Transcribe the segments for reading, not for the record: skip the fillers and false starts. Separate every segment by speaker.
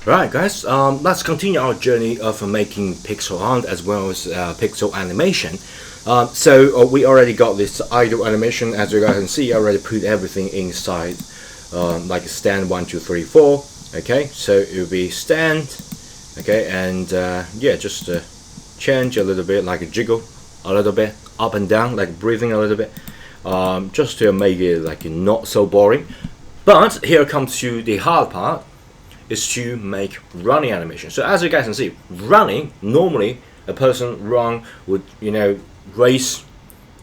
Speaker 1: Right, guys, let's continue our journey of making pixel art as well as pixel animation. We already got this idle animation. As you guys can see, I already put everything inside, like stand 1, 2, 3, 4. Okay, so it will be stand. Okay, and yeah, just change a little bit, like a jiggle a little bit up and down, like breathing a little bit, just to make it like not so boring. But here comes to the hard part, is to make running animation. So as you guys can see, running, normally a person run would, raise,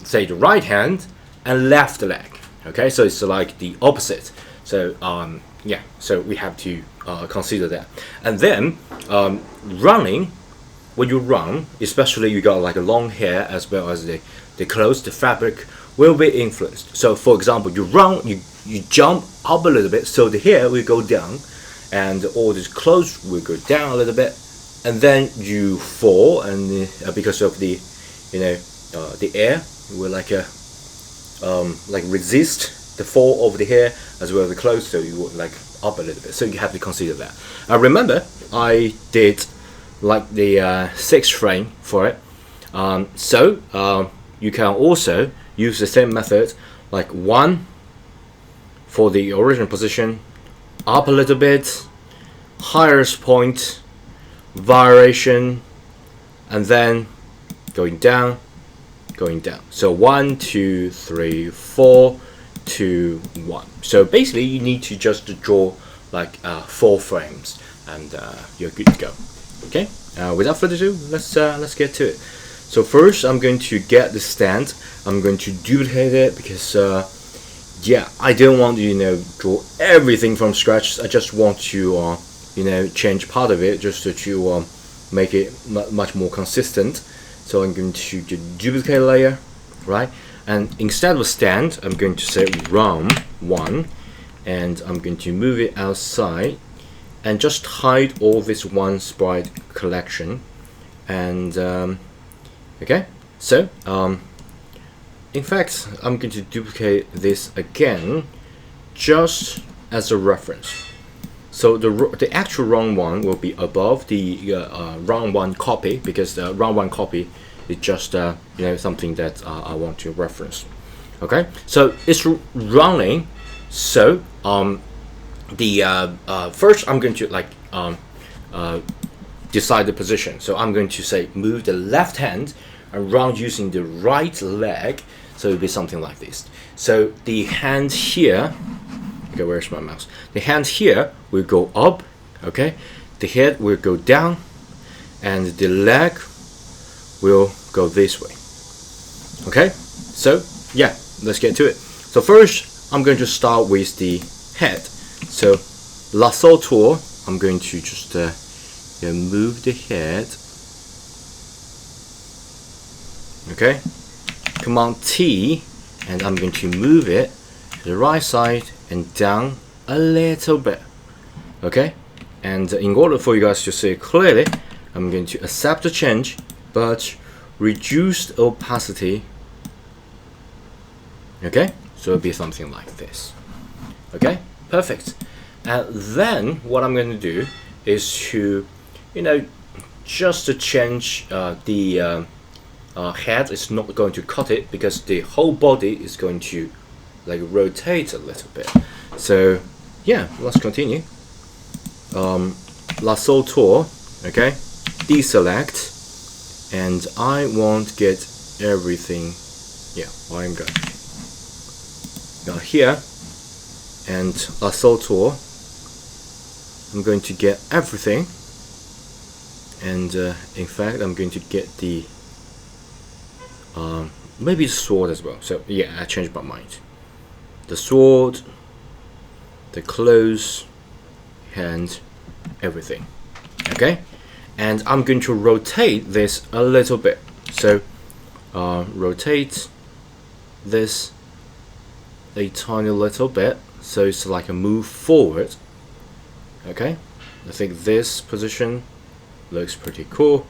Speaker 1: say, the right hand and left leg. Okay, so it's like the opposite. So yeah, so we have to consider that. And then running, when you run, especially you got like a long hair as well as the clothes, the fabric will be influenced. So for example, you run, you jump up a little bit, so the hair will go down, and all these clothes will go down a little bit, and then you fall, and because of the the air will like resist the fall of the hair as well as the clothes, so you would like up a little bit. So you have to consider that. Remember, I did like the 6 frame for it, so you can also use the same method, like 1 for the original position, up a little bit, highest point, variation, and then going down. So 1, 2, 3, 4, 2, 1. So basically you need to just draw like 4 frames, and you're good to go. Okay, without further ado, let's get to it. So first I'm going to get the stand. I'm going to duplicate it because yeah, I don't want to draw everything from scratch. I just want to change part of it just to make it much more consistent. So I'm going to do duplicate layer, right? And instead of stand, I'm going to say run 1, and I'm going to move it outside and just hide all this one sprite collection. And okay, so in fact, I'm going to duplicate this again just as a reference. So the actual round 1 will be above the round 1 copy, because the round 1 copy is just something that I want to reference. Okay, so it's running. So first I'm going to like decide the position. So I'm going to say move the left hand and run using the right leg. So it'll be something like this. So the hand here, okay, where's my mouse? The hand here will go up, okay? The head will go down, and the leg will go this way. Okay? So yeah, let's get to it. So first, I'm going to start with the head. So lasso tool, I'm going to just move the head. Okay? Command T, and I'm going to move it to the right side and down a little bit. Okay, and in order for you guys to see it clearly, I'm going to accept the change but reduce the opacity. Okay, so it'll be something like this. Okay, perfect. And then what I'm going to do is to just to change the head. Is not going to cut it because the whole body is going to like rotate a little bit. So yeah, let's continue. Lasso tool, okay, deselect, and I won't get everything. Yeah, I'm good. Now here, and lasso tool, I'm going to get everything, and in fact I'm going to get the maybe the sword as well. So yeah, I changed my mind. The sword, the clothes, and everything. Okay, and I'm going to rotate this a little bit. So rotate this a tiny little bit, so it's like a move forward. Okay, I think this position looks pretty cool.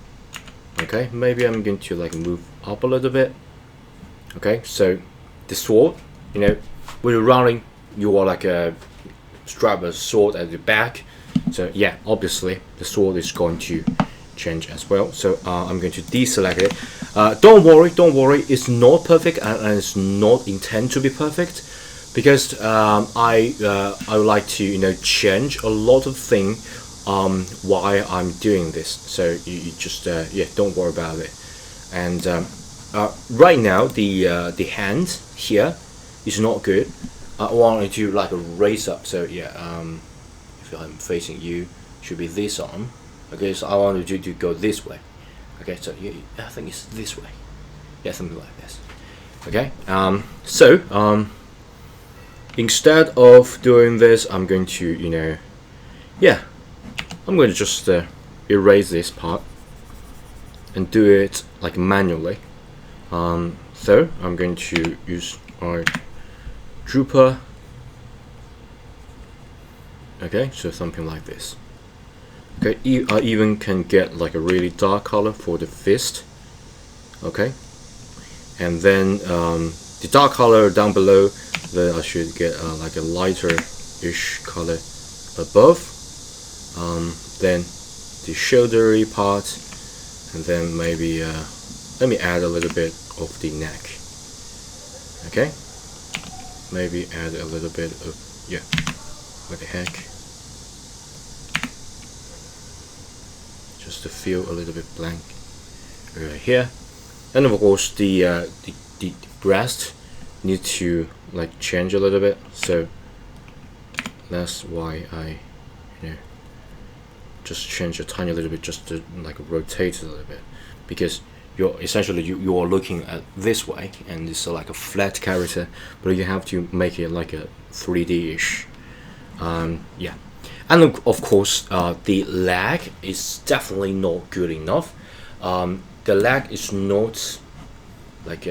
Speaker 1: Okay, maybe I'm going to like move up a little bit. Okay, so the sword, when you're running, you are like a strap a sword at the back, So yeah, obviously the sword is going to change as well. So I'm going to deselect it. Don't worry, it's not perfect, and it's not intended to be perfect, because I would like to change a lot of things why I'm doing this. So you just yeah, don't worry about it. And right now the hand here is not good. I wanted to like raise up. So yeah, if I'm facing you, should be this arm. Okay, so I wanted you to go this way. Okay, so yeah, I think it's this way. Yeah, something like this. Okay, so instead of doing this, I'm going to yeah, I'm going to just erase this part and do it like manually. So I'm going to use my Drupal. Okay, so something like this. Okay, I even can get like a really dark color for the fist. Okay, and then the dark color down below, then I should get like a lighter-ish color above. Then the shouldery part, and then maybe let me add a little bit of the neck. Okay, maybe add a little bit of, yeah, what the heck, just to feel a little bit blank right here. And of course the breast need to like change a little bit, so that's why I just change a tiny little bit, just to like rotate a little bit, because you're essentially you're looking at this way and it's like a flat character, but you have to make it like a 3D-ish. Yeah, and of course the lag is definitely not good enough. The lag is not like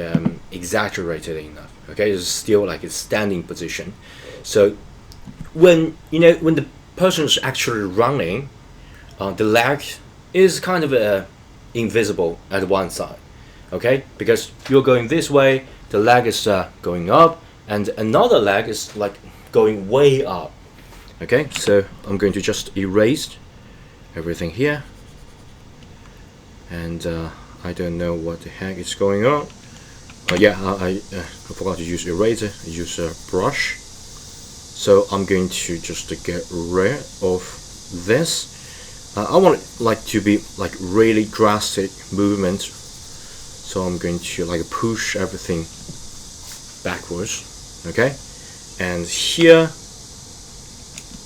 Speaker 1: exaggerated enough. Okay, it's still like a standing position. So when when the person is actually running, the lag is kind of invisible at one side. Okay, because you're going this way, the lag is going up, and another lag is like going way up. Okay, so I'm going to just erase everything here, and I don't know what the heck is going on. Yeah, I forgot to use eraser. I use a brush. So I'm going to just get rid of this. I want it like to be like really drastic movement, so I'm going to like push everything backwards. Okay, and here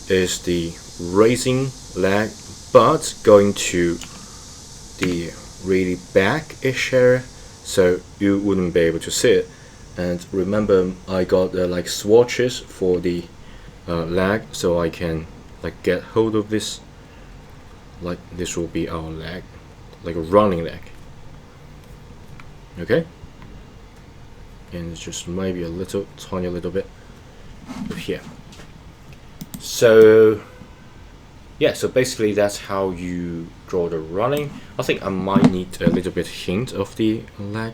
Speaker 1: is the raising leg, but going to the really back-ish area, so you wouldn't be able to see it. And remember, I got like swatches for the leg, so I can like get hold of this. Like this will be our leg, like a running leg. Okay, and it's just maybe a little tiny little bit here. So yeah, so basically that's how you draw the running. I think I might need a little bit hint of the leg.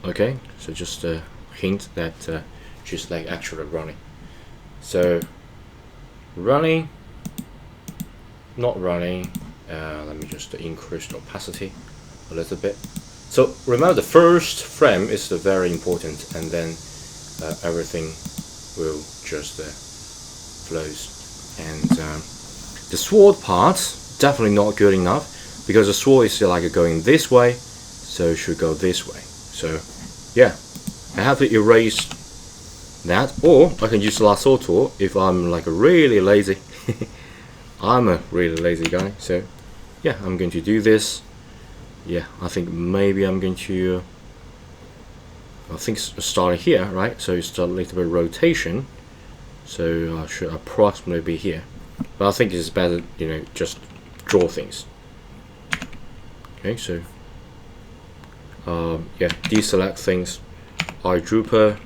Speaker 1: Okay, so just a hint that she's like actually running. So running, not running. Let me just increase the opacity a little bit. So remember, the first frame is very important, and then everything will just flows. And the sword part definitely not good enough, because the sword is like going this way, so it should go this way. So yeah, I have to erase that, or I can use the lasso tool if I'm like really lazy. I'm a really lazy guy, so yeah, I'm going to do this. Yeah, I think maybe I'm going to I think starting here, right? So it's a little bit of rotation, so I should approximately be here, but I think it's better, just draw things. Okay, so yeah, deselect things, Drupal.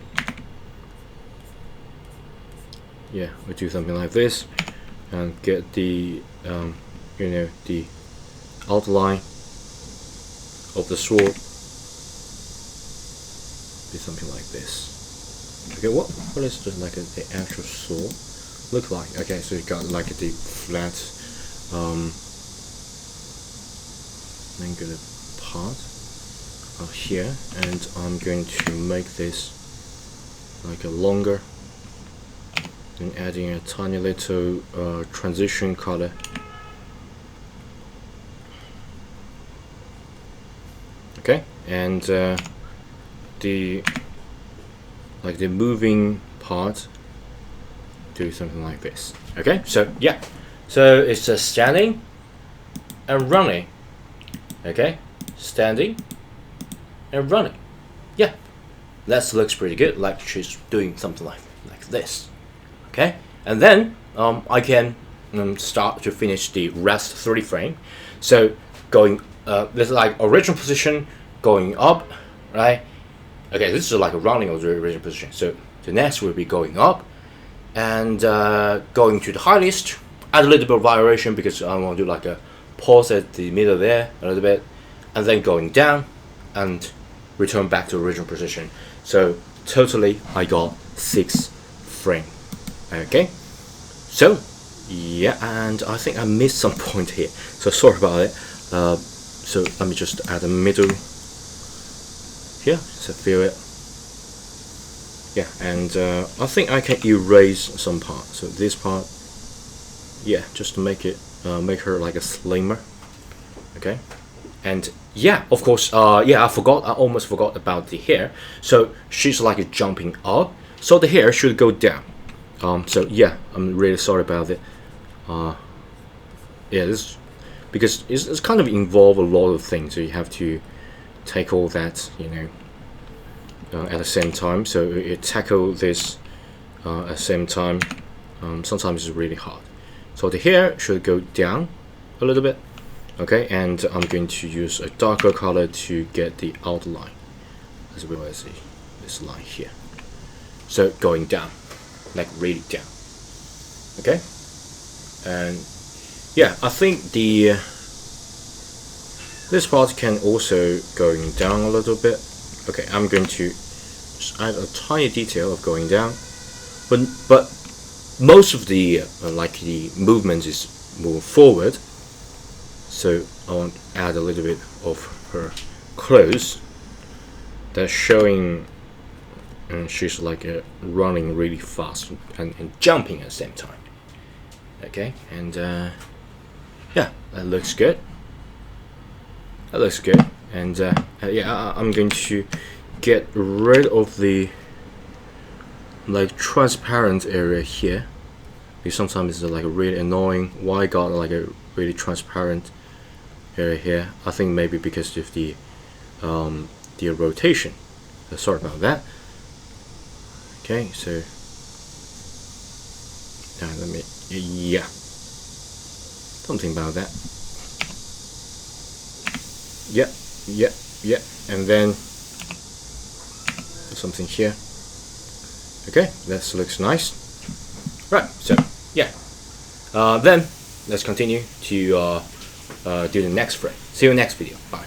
Speaker 1: Yeah, we do something like this, and get the the outline of the sword. Be something like this. Okay, what is just like the actual sword? look like. Okay, so you got like the flat angular part here, and I'm going to make this like a longer, and adding a tiny little transition color. Okay, and the moving part, do something like this. Okay, so yeah, so it's just standing and running. Okay, standing and running. Yeah, that looks pretty good. Like she's doing something like this. Okay, and then I can start to finish the rest 3 frame. So going this is like original position, going up, right? Okay, this is like a rounding of the original position. So the next will be going up and going to the highest, add a little bit of variation because I want to do like a pause at the middle there a little bit, and then going down and return back to original position. So totally I got 6 frames. Okay, so yeah, and I think I missed some point here, so sorry about it. So let me just add a middle here, so feel it. Yeah, and I think I can erase some part. So this part, yeah, just to make it make her like a slimmer. Okay, and yeah, of course, yeah, I almost forgot about the hair. So she's like jumping up, so the hair should go down. So yeah, I'm really sorry about it. Yeah, this because it's kind of involve a lot of things, so you have to take all that, you know, at the same time. So you tackle this at the same time. Sometimes it's really hard. So the hair should go down a little bit. Okay, and I'm going to use a darker color to get the outline as well as this line here. So going down, like really down. Okay, and yeah, I think this part can also going down a little bit. Okay, I'm going to just add a tiny detail of going down, but most of the like the movement is move forward. So I want to add a little bit of her clothes that's showing, and she's like running really fast and jumping at the same time. Okay, and yeah, that looks good. That looks good. And yeah, I'm going to get rid of the like transparent area here, because sometimes it's like really annoying. Why I got like a really transparent area here? I think maybe because of the rotation. Sorry about that. Okay, so let me, yeah, something about that. Yeah, yeah, yeah, and then something here. Okay, that looks nice. Right, so yeah, then let's continue to do the next frame. See you next video. Bye.